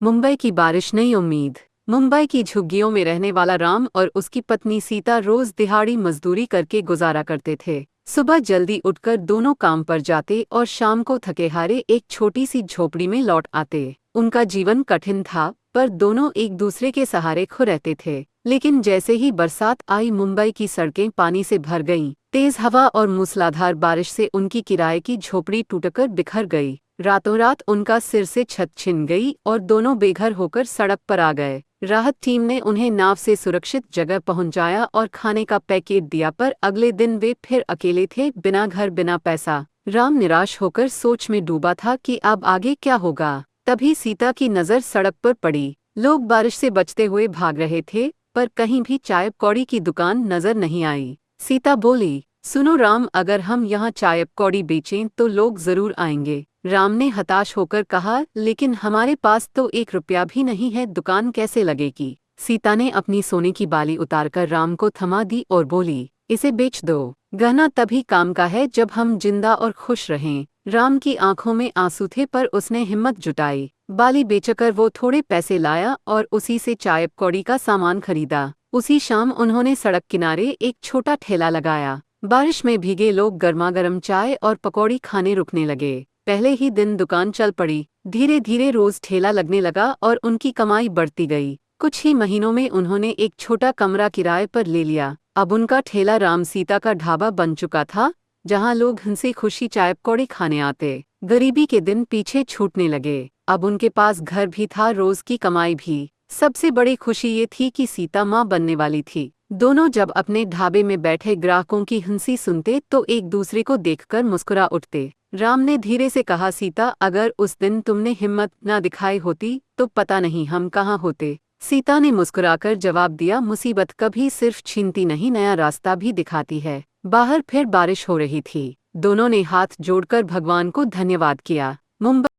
मुंबई की बारिश नई उम्मीद। मुंबई की झुग्गियों में रहने वाला राम और उसकी पत्नी सीता रोज दिहाड़ी मजदूरी करके गुजारा करते थे। सुबह जल्दी उठकर दोनों काम पर जाते और शाम को थके हारे एक छोटी सी झोपड़ी में लौट आते। उनका जीवन कठिन था, पर दोनों एक दूसरे के सहारे खो रहते थे। लेकिन जैसे ही बरसात आई, मुंबई की सड़कें पानी से भर गईं। तेज हवा और मूसलाधार बारिश से उनकी किराए की झोपड़ी टूटकर बिखर गई। रातों रात उनका सिर से छत छिन गई और दोनों बेघर होकर सड़क पर आ गए। राहत टीम ने उन्हें नाव से सुरक्षित जगह पहुंचाया और खाने का पैकेट दिया, पर अगले दिन वे फिर अकेले थे, बिना घर बिना पैसा। राम निराश होकर सोच में डूबा था कि अब आगे क्या होगा। तभी सीता की नज़र सड़क पर पड़ी। लोग बारिश से बचते हुए भाग रहे थे, पर कहीं भी चाय पकौड़ी की दुकान नजर नहीं आई। सीता बोली, सुनो राम, अगर हम यहाँ चाय पकौड़ी बेचें तो लोग जरूर आएंगे। राम ने हताश होकर कहा, लेकिन हमारे पास तो 1 रुपया भी नहीं है, दुकान कैसे लगेगी। सीता ने अपनी सोने की बाली उतारकर राम को थमा दी और बोली, इसे बेच दो। गहना तभी काम का है जब हम जिंदा और खुश रहें। राम की आंखों में आंसू थे, पर उसने हिम्मत जुटाई। बाली बेचकर वो थोड़े पैसे लाया और उसी से चाय पकौड़ी का सामान खरीदा। उसी शाम उन्होंने सड़क किनारे एक छोटा ठेला लगाया। बारिश में भीगे लोग गर्मागर्म चाय और पकौड़ी खाने रुकने लगे। पहले ही दिन दुकान चल पड़ी। धीरे धीरे रोज ठेला लगने लगा और उनकी कमाई बढ़ती गई। कुछ ही महीनों में उन्होंने एक छोटा कमरा किराए पर ले लिया। अब उनका ठेला राम सीता का ढाबा बन चुका था, जहां लोग हंसी खुशी चाय पकौड़ी खाने आते। गरीबी के दिन पीछे छूटने लगे। अब उनके पास घर भी था, रोज की कमाई भी। सबसे बड़ी खुशी ये थी कि सीता माँ बनने वाली थी। दोनों जब अपने ढाबे में बैठे ग्राहकों की हंसी सुनते तो एक दूसरे को देखकर मुस्कुरा उठते। राम ने धीरे से कहा, सीता, अगर उस दिन तुमने हिम्मत न दिखाई होती तो पता नहीं हम कहाँ होते। सीता ने मुस्कुराकर जवाब दिया, मुसीबत कभी सिर्फ छीनती नहीं, नया रास्ता भी दिखाती है। बाहर फिर बारिश हो रही थी। दोनों ने हाथ जोड़कर भगवान को धन्यवाद किया। मुंबई